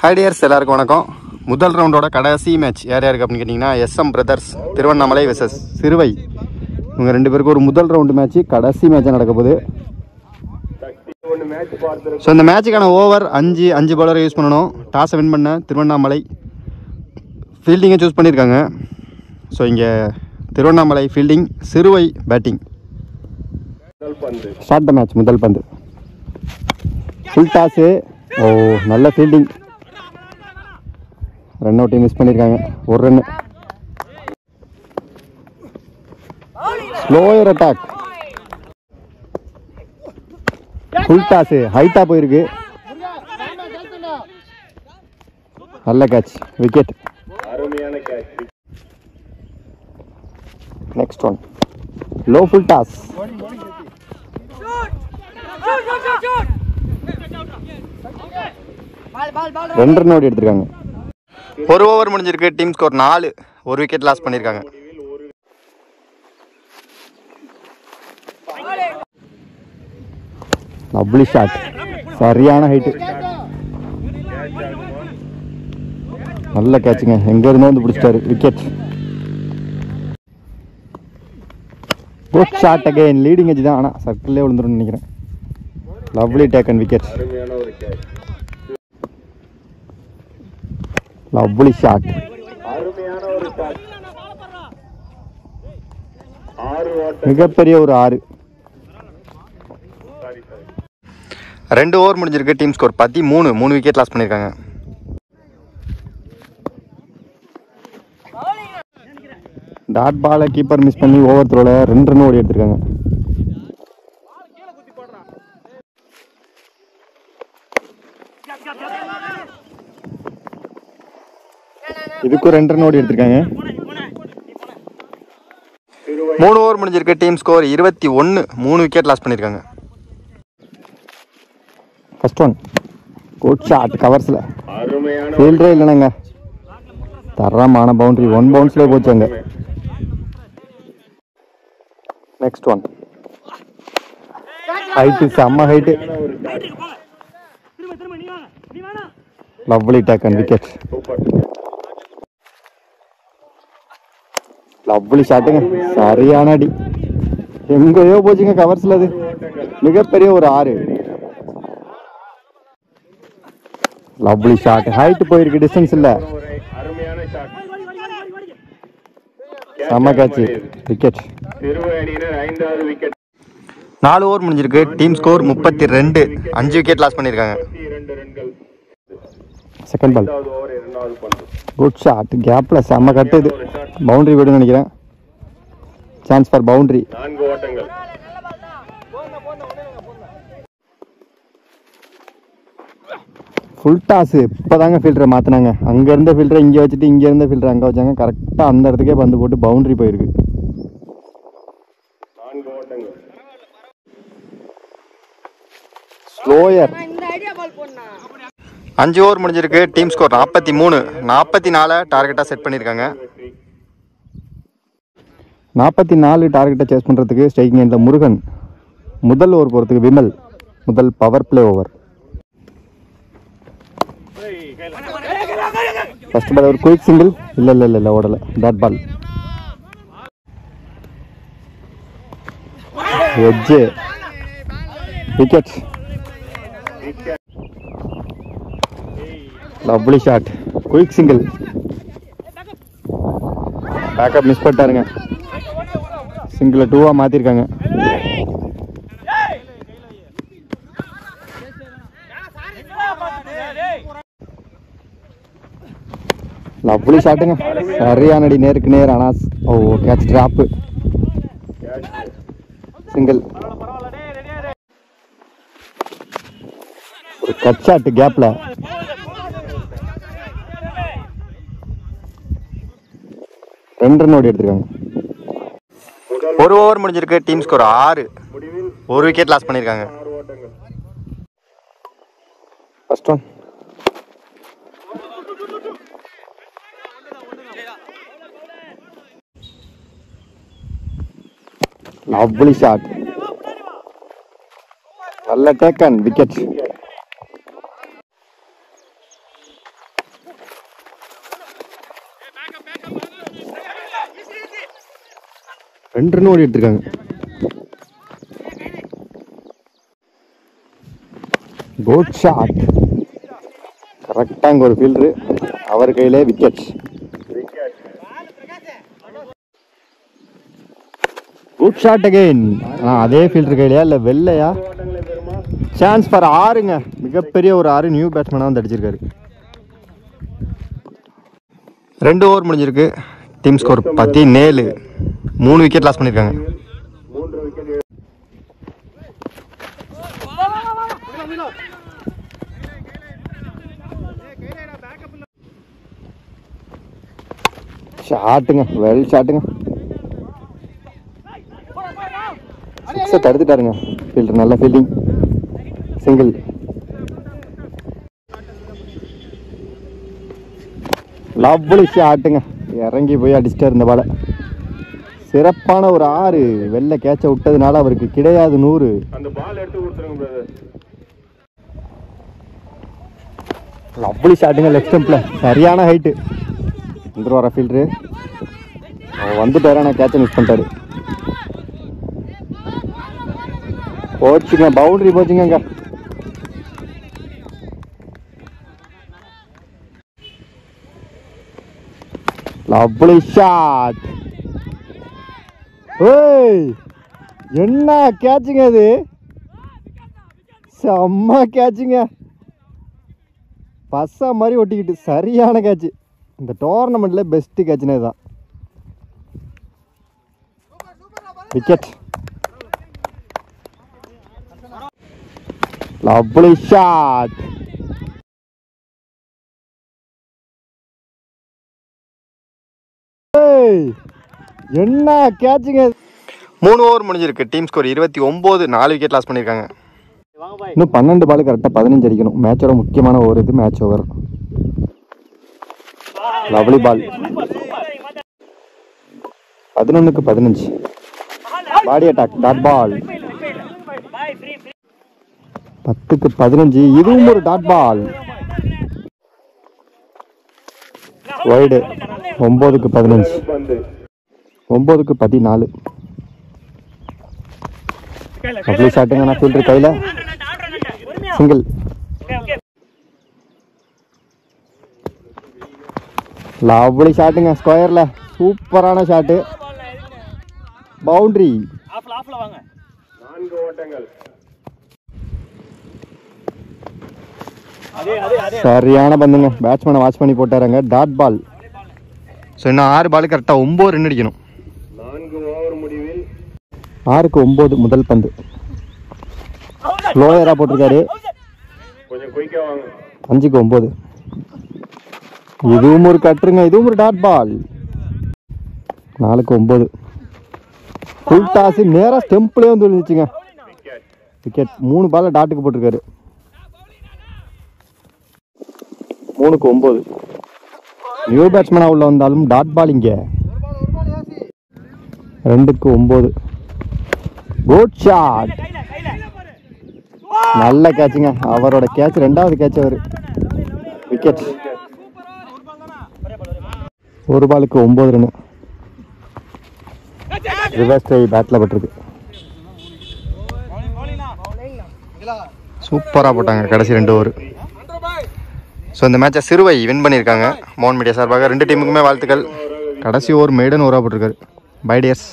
Hi tears, எல்லாருக்கும் வணக்கம். முதல் ரவுண்டோட கடைசி மேட்ச் யார் யாருக்கு அப்படின்னு கேட்டிங்கன்னா SM பிரதர்ஸ் திருவண்ணாமலை வெர்சஸ் சிறுவை. இவங்க ரெண்டு பேருக்கு ஒரு முதல் ரவுண்டு மேட்ச்சு கடைசி மேட்சாக நடக்க போகுது. ஸோ இந்த மேட்சுக்கான ஓவர் 5 பாலரை யூஸ் பண்ணணும். டாஸை வின் பண்ண திருவண்ணாமலை ஃபீல்டிங்கை சூஸ் பண்ணியிருக்காங்க. ஸோ இங்கே Tiruvannamalai fielding, Siruvai batting. Start the match. முதல் பந்து ஃபுல் டாஸு. ஓ, நல்ல ஃபீல்டிங். ரன் அவுட்டையும் மிஸ் பண்ணியிருக்காங்க. ஒரு run. Slower attack. Full toss ஹைட்டாக போயிருக்கு. நல்ல catch, wicket. Next one low full toss. 2 run ஓடி எடுத்திருக்காங்க. ஒரு ஓவர் முடிஞ்சிருக்கு. Team score 4. ஒரு விக்கெட் லாஸ் பண்ணியிருக்காங்க. லவ்லி ஷாட், சரியான ஹைட்டு. நல்ல கேட்சுங்க, எங்க இருந்தோ வந்து பிடிச்சிட்டாரு. Wicket. Good shot again. Leading edge தான், ஆனால் சர்க்கிள்லேயே விழுந்துருன்னு நினைக்கிறேன். Lovely taken wicket. Lovely shot. மிகப்பெரிய ஒரு 6. 2 ஓவர் முடிஞ்சிருக்கு. Team score 13. 3 விக்கெட் லாஸ் பண்ணியிருக்காங்க. டாட் பாலை கீப்பர் மிஸ் பண்ணி ஓவர் த்ரோல 2 ரன் ஓடி எடுத்திருக்காங்க. இதுக்கும் 2 ரன் ஓடி எடுத்திருக்காங்க. 3 ஓவர் முடிஞ்சிருக்கு. Team score 21. 3 விக்கெட் லாஸ் பண்ணியிருக்காங்க. First one good shot. கவர்ஸில் ஃபீல்டரே இல்லைனாங்க. தரமான பவுண்டரி. 1 பவுன்ஸ்லேயே போச்சாங்க. நெக்ஸ்ட் ஒன் ஹைட்டு, செம்ம height. Lovely taken wicket. Lovely ஷாட்டுங்க, சரியான அடி. எங்கேயோ போச்சுங்க கவர்ஸ்ல. அது மிகப்பெரிய ஒரு 6. Lovely shot. ஹைட் போயிருக்கு, டிஸ்டன்ஸ் இல்ல. செம்ம கேட்ச், விக்கெட். 4 ஓவர் முடிஞ்சிருக்கு. Team score 32. 5 விக்கெட் லாஸ் பண்ணியிருக்காங்க. Second ball good shot. கேப்ல செம்ம கட்டு. இது பவுண்டரி போய்டுன்னு நினைக்கிறேன். Chance for boundary. Full toss. இப்போதாங்க ஃபீல்டரை மாற்றினாங்க. அங்கே இருந்த ஃபீல்டரை இங்கே வச்சுட்டு இங்கே இருந்த ஃபீல்டரை அங்கே வச்சாங்க. கரெக்டாக அந்த இடத்துக்கே பந்து போட்டு பவுண்டரி போயிருக்கு. ஸ்லோயர். 5 ஓவர் முடிஞ்சிருக்கு. Team score 43. 44 டார்கெட்டாக செட் பண்ணியிருக்காங்க. 44 டார்கெட்டை சேஸ் பண்ணுறதுக்கு ஸ்ட்ரைக்கிங் எண்டில் முருகன், முதல் ஓவர் போகிறதுக்கு விமல். முதல் power play over. First ball ஒரு குயிக் சிங்கிள். இல்லை ஓடலை. Dot ball. Edge, wicket. Lovely shot. Quick single. Backup miss பண்ணிட்டாருங்க. சிங்கிளை 2-ஆ மாற்றிருக்காங்க. லவ்லி ஷாட்டுங்க, சரியான அடி. நேருக்கு நேர். ஆனால் ஓ, கேட்ச் டிராப்பு. சிங்கிள். ஒரு கட் ஷாட் கேப்ல. ரெண்டு ரன் ஓடி எடுத்திருக்காங்க. 1 ஓவர் முடிஞ்சிருக்கு. Team score 6. 1 விக்கெட் லாஸ் பண்ணியிருக்காங்க. First one lovely shot. நல்ல டேக்கன், விக்கெட். ரெண்டு ரன் ஓடி எடுத்துருக்காங்க. Good shot. கரெக்டாக இங்கே ஒரு ஃபீல்டரு, அவர் கையிலே விக்கெட். Good shot again. ஆனால் அதே ஃபீல்டர் கையிலையா இல்லை வெள்ளையா? சான்ஸ் ஃபார் 6ங்க. மிகப்பெரிய ஒரு 6 நியூ பேட்ஸ்மேனாக வந்து அடிச்சிருக்காரு. 2 ஓவர் முடிஞ்சிருக்கு. Team score 17. 3 விக்கெட் லாஸ் பண்ணியிருக்காங்க. ஷாட்டுங்க, வெல் ஷாட்டுங்க. சிக்ஸை தடுத்துட்டாருங்க ஃபீல்டர். நல்ல ஃபீல்டிங், சிங்கிள். லவ்லி ஷாட்டுங்க. இறங்கி போய் அடிச்சிட்டார் இந்த பாலை. சிறப்பான ஒரு 6. வெள்ளை கேட்ச விட்டதுனால அவருக்கு கிடையாது 100. லவ்லி ஷாட்டுங்க. லெஃப்ட் ஸ்டம்பில் சரியான ஹைட்டு. வந்துட்டு வர ஃபீல்டரு அவன் வந்துட்டாரு, ஆனால் கேட்சை மிஸ் பண்ணிட்டாரு. போச்சுங்க, பவுண்டரி போச்சுங்க. அங்கே லவ்லி ஷாட். ஏய், என்ன கேட்சுங்க அது? செம்ம கேட்சுங்க. பஸ்ஸா மாதிரி ஒட்டிக்கிட்டு சரியான கேட்சு. இந்த டோர்னமெண்ட்ல பெஸ்ட் கேட்சுனே தான். விக்கெட். Lovely shot. என்ன கேட்சுங்க. 3 ஓவர் முடிஞ்சிருக்கு. Team score 29. 4 விக்கெட் லாஸ் பண்ணியிருக்காங்க. இன்னும் 12 பால் கரெக்டாக 15 அடிக்கணும். மேட்சோட முக்கியமான ஓவர் இது. Match over. Lovely ball. 11க்கு 15. Body attack. Dot ball. 10க்கு 15. இதுவும் ஒரு டாட் பால். வைடு. 9க்கு 15. 9க்கு 14. லவ்லி ஷாட்டுங்க. நான் ஃபீல்டர் கையில் சிங்கிள். லவ்லி ஷாட்டுங்க. ஸ்கொயரில் சூப்பரான ஷாட்டு. பவுண்டரி. சரியான பந்துங்க. பேட்ஸ்மேனை வாட்ச் பண்ணி போட்டாருங்க. Dot ball. ஸோ இன்னும் 6 பால் கரெக்டாக 9 ரன் அடிக்கணும். 6க்கு 9 முதல் பந்து. ஸ்லோயராக போட்டிருக்காரு. 5க்கு 9. இதுவும் ஒரு கட்டுருங்க. இதுவும் ஒரு டாட் பால். 4க்கு 9. Full toss. நேராக ஸ்டெம்ப்லேயே வந்து விழுந்துச்சுங்க. விக்கெட். 3 பால் டாட்டுக்கு போட்டிருக்காரு. 3க்கு 9. நியூ பேட்ஸ்மேனாக உள்ள வந்தாலும் டாட் பால் இங்கே. 2க்கு 9. Good shot. நல்ல கேட்சுங்க. அவரோட கேட்ச் 2வது கேட்ச் அவர். விக்கெட். 1 பாலுக்கு 9 ரன். ரிவர்ஸ் ட்ரை பேட்டில் பட்டிருக்கு. சூப்பராக போட்டாங்க கடைசி 2 ஓவர். ஸோ இந்த மேட்சை சிறுவை வின் பண்ணியிருக்காங்க. மோகன் மீடியா சார்பாக 2 டீமுக்குமே வாழ்த்துக்கள். கடைசி ஓவர் மெய்டன் ஓவராக போட்டிருக்காரு. Bye tears.